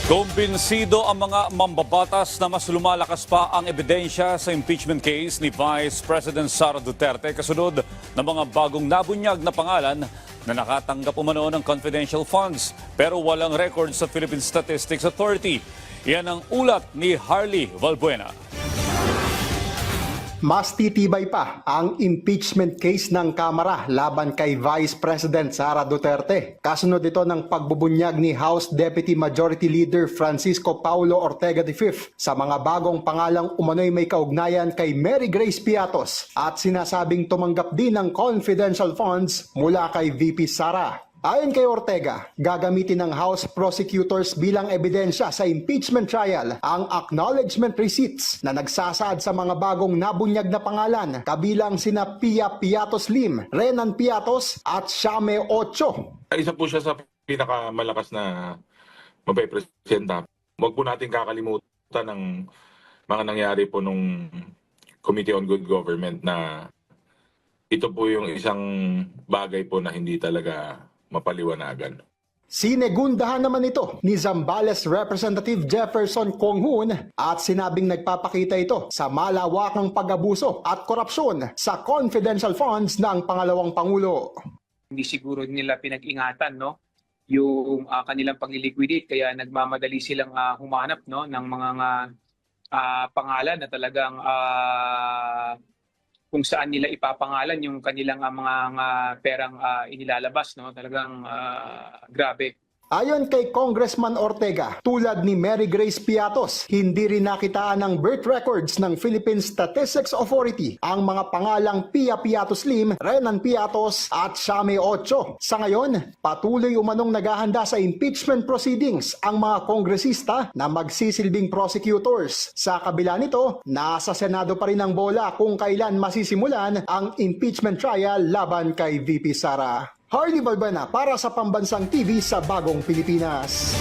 Kumbinsido ang mga mambabatas na mas lumalakas pa ang ebidensya sa impeachment case ni Vice President Sara Duterte kasunod ng mga bagong nabunyag na pangalan na nakatanggap umano ng confidential funds pero walang record sa Philippine Statistics Authority. Yan ang ulat ni Harley Valbuena. Mas titibay pa ang impeachment case ng Kamara laban kay Vice President Sara Duterte. Kasunod ito ng pagbubunyag ni House Deputy Majority Leader Francisco Paulo Ortega V sa mga bagong pangalang umano'y may kaugnayan kay Mary Grace Piatos at sinasabing tumanggap din ng confidential funds mula kay VP Sara. Ayon kay Ortega, gagamitin ng House prosecutors bilang ebidensya sa impeachment trial ang acknowledgement receipts na nagsasaad sa mga bagong nabunyag na pangalan kabilang sina Pia Piatos Lim, Renan Piatos at Shame Ocho. Isa po siya sa pinakamalakas na mapepresenta. Huwag po natin kakalimutan ng mga nangyari po nung Committee on Good Government na ito po yung isang bagay po na hindi talaga mapaliwanagan. Sinegundahan naman ito ni Zambales Representative Jefferson Conghun at sinabing nagpapakita ito sa malawakang pag-abuso at korupsyon sa confidential funds ng pangalawang Pangulo. Hindi siguro nila pinag-ingatan yung kanilang pagliliquidate kaya nagmamadali silang humanap ng mga pangalan na talagang kung saan nila ipapangalan yung kanilang mga perang inilalabas, talagang grabe. Ayon kay Congressman Ortega, tulad ni Mary Grace Piatos, hindi rin nakitaan ng birth records ng Philippine Statistics Authority ang mga pangalang Pia Piatos Lim, Renan Piatos at Shame Ocho. Sa ngayon, patuloy umanong naghahanda sa impeachment proceedings ang mga kongresista na magsisilbing prosecutors. Sa kabila nito, nasa Senado pa rin ang bola kung kailan masisimulan ang impeachment trial laban kay VP Sara. Harley Valbuena para sa Pambansang TV sa Bagong Pilipinas.